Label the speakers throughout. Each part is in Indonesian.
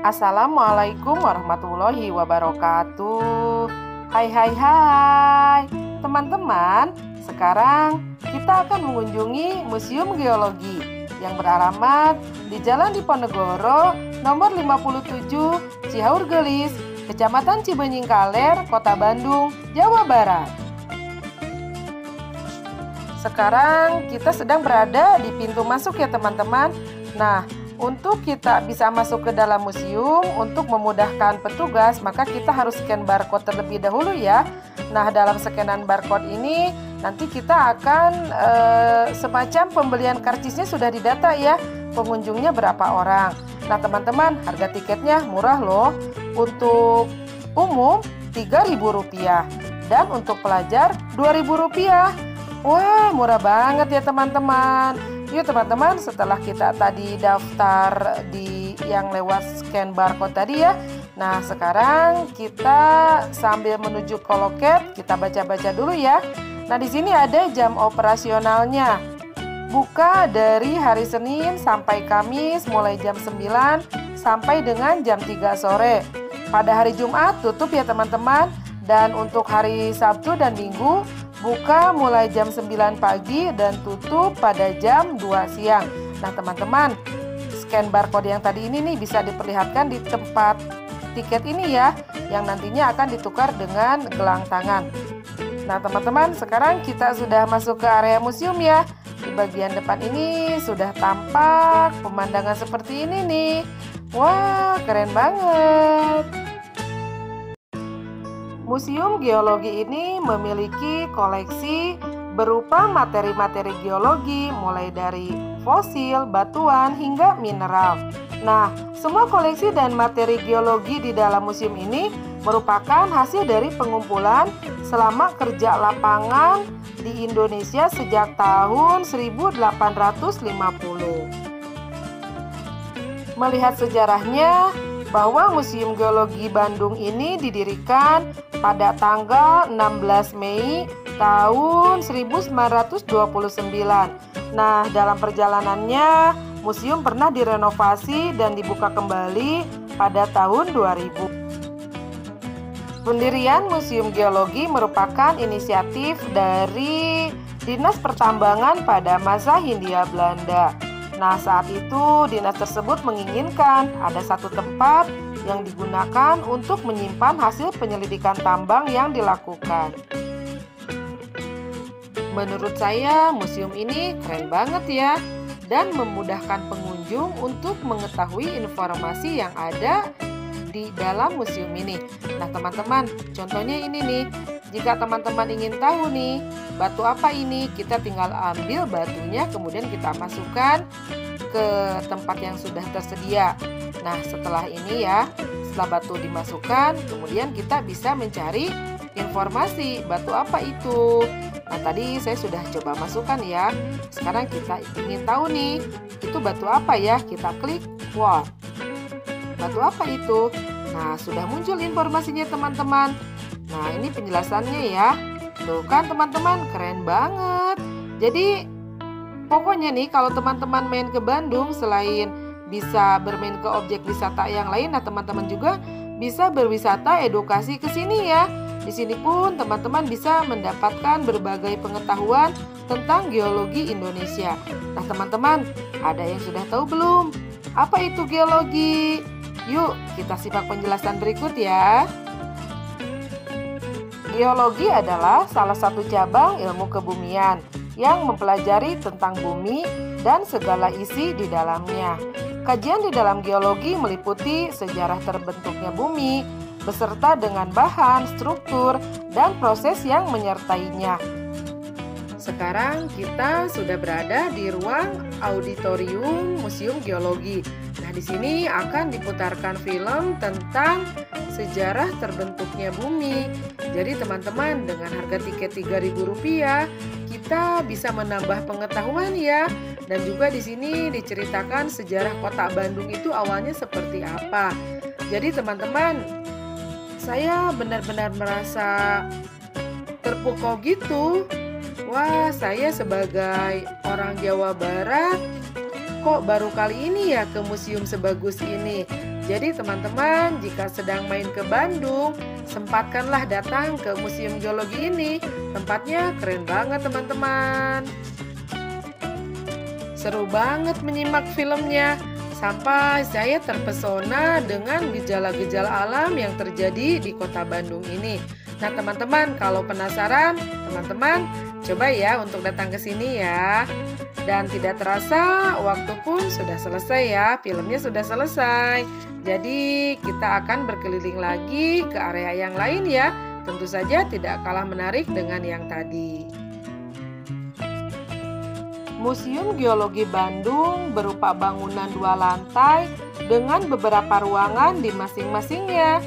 Speaker 1: Assalamualaikum warahmatullahi wabarakatuh. Hai teman-teman. Sekarang kita akan mengunjungi Museum Geologi yang beralamat di Jalan Diponegoro nomor 57 Cihaur Gelis, Kecamatan Cibenying Kaler, Kota Bandung, Jawa Barat. Sekarang kita sedang berada di pintu masuk ya teman-teman. Nah, untuk kita bisa masuk ke dalam museum, untuk memudahkan petugas, maka kita harus scan barcode terlebih dahulu ya. Nah, dalam scanan barcode ini, nanti kita akan semacam pembelian karcisnya sudah didata ya, pengunjungnya berapa orang. Nah, teman-teman, harga tiketnya murah loh. Untuk umum Rp3.000 dan untuk pelajar Rp2.000. Wah, murah banget ya teman-teman. Yuk teman-teman, setelah kita tadi daftar di yang lewat scan barcode tadi ya. Nah, sekarang kita sambil menuju ke loket, kita baca-baca dulu ya. Nah, di sini ada jam operasionalnya. Buka dari hari Senin sampai Kamis mulai jam 9 sampai dengan jam 3 sore. Pada hari Jumat tutup ya teman-teman. Dan untuk hari Sabtu dan Minggu buka mulai jam 9 pagi dan tutup pada jam 2 siang. Nah teman-teman, scan barcode yang tadi ini nih bisa diperlihatkan di tempat tiket ini ya, yang nantinya akan ditukar dengan gelang tangan. Nah teman-teman, sekarang kita sudah masuk ke area museum ya. Di bagian depan ini sudah tampak pemandangan seperti ini nih. Wah, keren banget. Museum Geologi ini memiliki koleksi berupa materi-materi geologi mulai dari fosil, batuan, hingga mineral. Nah, semua koleksi dan materi geologi di dalam museum ini merupakan hasil dari pengumpulan selama kerja lapangan di Indonesia sejak tahun 1850. Melihat sejarahnya, bahwa Museum Geologi Bandung ini didirikan pada tanggal 16 Mei tahun 1929. Nah, dalam perjalanannya, museum pernah direnovasi dan dibuka kembali pada tahun 2000. Pendirian Museum Geologi merupakan inisiatif dari Dinas Pertambangan pada masa Hindia Belanda. Nah, saat itu dinas tersebut menginginkan ada satu tempat yang digunakan untuk menyimpan hasil penyelidikan tambang yang dilakukan. Menurut saya, museum ini keren banget ya, dan memudahkan pengunjung untuk mengetahui informasi yang ada di dalam museum ini. Nah, teman-teman, contohnya ini nih. Jika teman-teman ingin tahu nih, batu apa ini, kita tinggal ambil batunya, kemudian kita masukkan ke tempat yang sudah tersedia. Nah, setelah ini ya, setelah batu dimasukkan, kemudian kita bisa mencari informasi batu apa itu. Nah, tadi saya sudah coba masukkan ya. Sekarang kita ingin tahu nih, itu batu apa ya? Kita klik, wah, batu apa itu? Nah, sudah muncul informasinya teman-teman. Nah, ini penjelasannya ya. Tuh kan teman-teman, keren banget. Jadi pokoknya nih, kalau teman-teman main ke Bandung, selain bisa bermain ke objek wisata yang lain, nah teman-teman juga bisa berwisata edukasi ke sini ya. Di sini pun teman-teman bisa mendapatkan berbagai pengetahuan tentang geologi Indonesia. Nah teman-teman, ada yang sudah tahu belum? Apa itu geologi? Yuk kita simak penjelasan berikut ya. Geologi adalah salah satu cabang ilmu kebumian yang mempelajari tentang bumi dan segala isi di dalamnya. Kajian di dalam geologi meliputi sejarah terbentuknya bumi, beserta dengan bahan, struktur, dan proses yang menyertainya. Sekarang kita sudah berada di ruang auditorium Museum Geologi. Nah, di sini akan diputarkan film tentang sejarah terbentuknya bumi. Jadi teman-teman, dengan harga tiket Rp3.000 kita bisa menambah pengetahuan ya. Dan juga di sini diceritakan sejarah kota Bandung itu awalnya seperti apa. Jadi teman-teman, saya benar-benar merasa terpukau gitu. Wah, saya sebagai orang Jawa Barat kok baru kali ini ya ke museum sebagus ini. Jadi teman-teman, jika sedang main ke Bandung, sempatkanlah datang ke Museum Geologi ini. Tempatnya keren banget teman-teman. Seru banget menyimak filmnya, sampai saya terpesona dengan gejala-gejala alam yang terjadi di kota Bandung ini. Nah teman-teman, kalau penasaran, teman-teman coba ya untuk datang ke sini ya. Dan tidak terasa waktu pun sudah selesai ya, filmnya sudah selesai. Jadi kita akan berkeliling lagi ke area yang lain ya. Tentu saja tidak kalah menarik dengan yang tadi. Museum Geologi Bandung berupa bangunan 2 lantai dengan beberapa ruangan di masing-masingnya.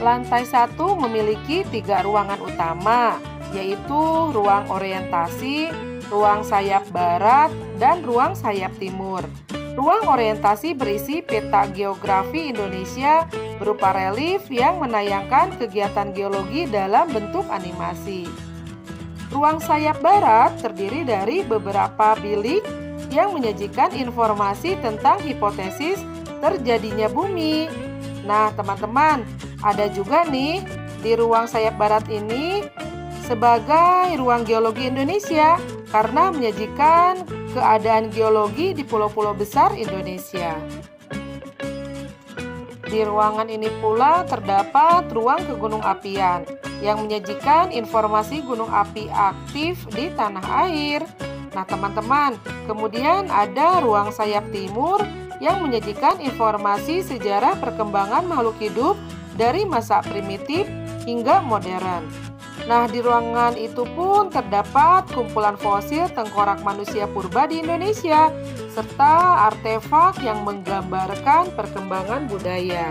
Speaker 1: Lantai 1 memiliki 3 ruangan utama, yaitu ruang orientasi, ruang sayap barat, dan ruang sayap timur. Ruang orientasi berisi peta geografi Indonesia berupa relief yang menayangkan kegiatan geologi dalam bentuk animasi. Ruang sayap barat terdiri dari beberapa bilik yang menyajikan informasi tentang hipotesis terjadinya bumi. Nah, teman-teman, ada juga nih di ruang sayap barat ini sebagai ruang geologi Indonesia karena menyajikan keadaan geologi di pulau-pulau besar Indonesia. Di ruangan ini pula terdapat ruang kegunung apian yang menyajikan informasi gunung api aktif di tanah air. Nah teman-teman, kemudian ada ruang sayap timur yang menyajikan informasi sejarah perkembangan makhluk hidup dari masa primitif hingga modern. Nah di ruangan itu pun terdapat kumpulan fosil tengkorak manusia purba di Indonesia serta artefak yang menggambarkan perkembangan budaya.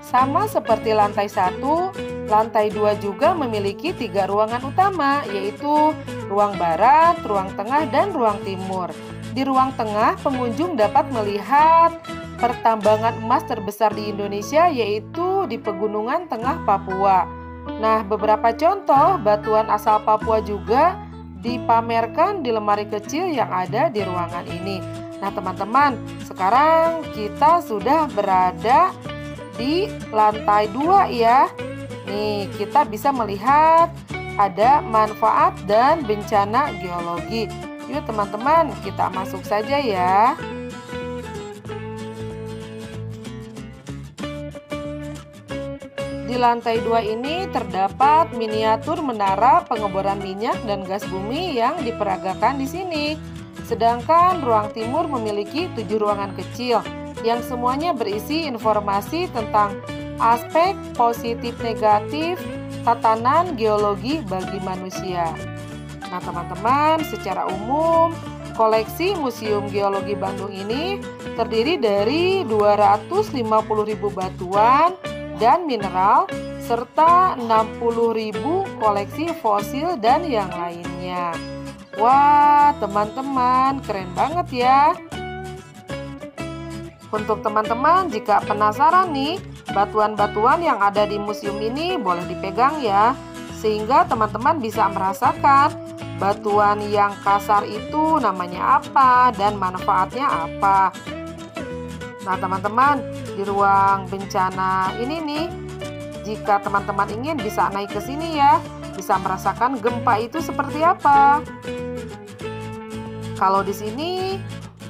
Speaker 1: Sama seperti lantai 1, lantai 2 juga memiliki 3 ruangan utama, yaitu ruang barat, ruang tengah, dan ruang timur. Di ruang tengah, pengunjung dapat melihat pertambangan emas terbesar di Indonesia, yaitu di Pegunungan Tengah Papua. Nah, beberapa contoh batuan asal Papua juga dipamerkan di lemari kecil yang ada di ruangan ini. Nah, teman-teman, sekarang kita sudah berada di lantai 2 ya. Nih, kita bisa melihat ada manfaat dan bencana geologi. Yuk teman-teman, kita masuk saja ya. Di lantai 2 ini terdapat miniatur menara pengeboran minyak dan gas bumi yang diperagakan di sini. Sedangkan ruang timur memiliki 7 ruangan kecil yang semuanya berisi informasi tentang aspek positif negatif tatanan geologi bagi manusia. Nah teman-teman, secara umum koleksi Museum Geologi Bandung ini terdiri dari 250.000 batuan dan mineral serta 60.000 koleksi fosil dan yang lainnya. Wah teman-teman, keren banget ya. Untuk teman-teman, jika penasaran nih, batuan-batuan yang ada di museum ini boleh dipegang ya, sehingga teman-teman bisa merasakan batuan yang kasar itu namanya apa dan manfaatnya apa. Nah teman-teman, di ruang bencana ini nih, jika teman-teman ingin bisa naik ke sini ya, bisa merasakan gempa itu seperti apa. Kalau di sini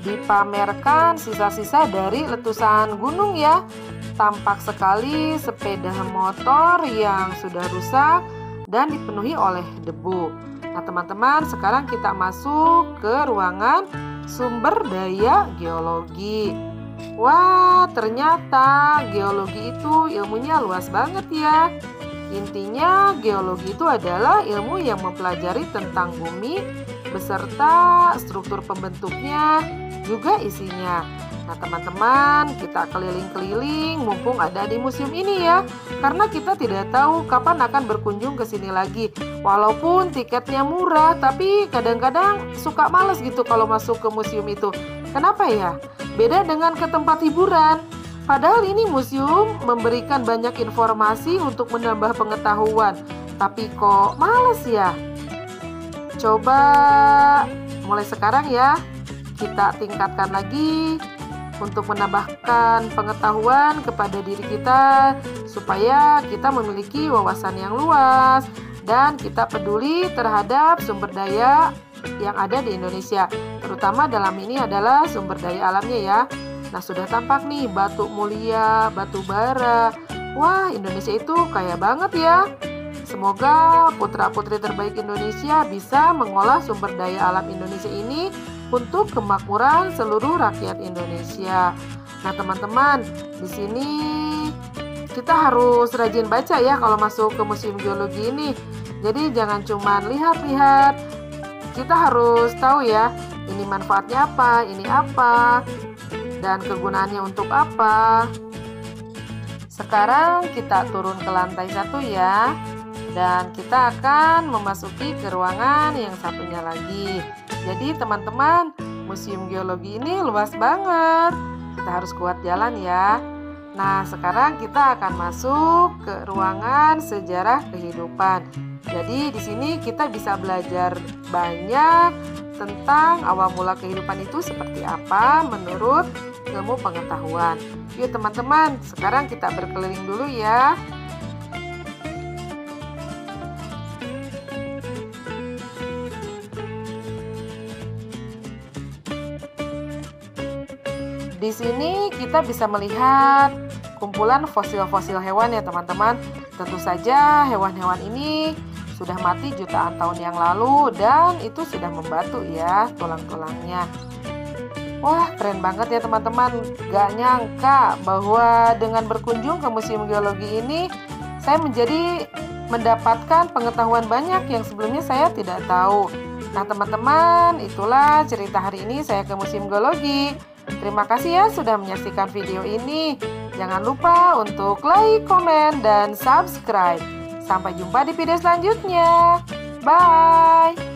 Speaker 1: dipamerkan sisa-sisa dari letusan gunung ya. Tampak sekali sepeda motor yang sudah rusak dan dipenuhi oleh debu. Nah teman-teman, sekarang kita masuk ke ruangan sumber daya geologi. Wah, ternyata geologi itu ilmunya luas banget ya. Intinya geologi itu adalah ilmu yang mempelajari tentang bumi beserta struktur pembentuknya, juga isinya. Nah teman-teman, kita keliling-keliling mumpung ada di museum ini ya, karena kita tidak tahu kapan akan berkunjung ke sini lagi. Walaupun tiketnya murah, tapi kadang-kadang suka males gitu kalau masuk ke museum itu. Kenapa ya? Beda dengan ke tempat hiburan. Padahal ini museum memberikan banyak informasi untuk menambah pengetahuan, tapi kok males ya? Coba mulai sekarang ya, kita tingkatkan lagi untuk menambahkan pengetahuan kepada diri kita supaya kita memiliki wawasan yang luas dan kita peduli terhadap sumber daya yang ada di Indonesia. Terutama dalam ini adalah sumber daya alamnya ya. Nah, sudah tampak nih batu mulia, batu bara. Wah, Indonesia itu kaya banget ya. Semoga putra-putri terbaik Indonesia bisa mengolah sumber daya alam Indonesia ini untuk kemakmuran seluruh rakyat Indonesia. Nah, teman-teman, di sini kita harus rajin baca ya kalau masuk ke Museum Geologi ini. Jadi jangan cuma lihat-lihat, kita harus tahu ya, ini manfaatnya apa, ini apa, dan kegunaannya untuk apa. Sekarang kita turun ke lantai 1 ya. Dan kita akan memasuki ke ruangan yang satunya lagi. Jadi teman-teman, Museum Geologi ini luas banget. Kita harus kuat jalan ya. Nah, sekarang kita akan masuk ke ruangan sejarah kehidupan. Jadi di sini kita bisa belajar banyak tentang awal mula kehidupan itu seperti apa menurut ilmu pengetahuan. Yuk teman-teman, sekarang kita berkeliling dulu ya. Di sini kita bisa melihat kumpulan fosil-fosil hewan ya teman-teman. Tentu saja hewan-hewan ini sudah mati jutaan tahun yang lalu dan itu sudah membatu ya tulang-tulangnya. Wah, keren banget ya teman-teman. Gak nyangka bahwa dengan berkunjung ke Museum Geologi ini saya mendapatkan pengetahuan banyak yang sebelumnya saya tidak tahu. Nah teman-teman, itulah cerita hari ini saya ke Museum Geologi. Terima kasih ya sudah menyaksikan video ini. Jangan lupa untuk like, komen, dan subscribe. Sampai jumpa di video selanjutnya. Bye!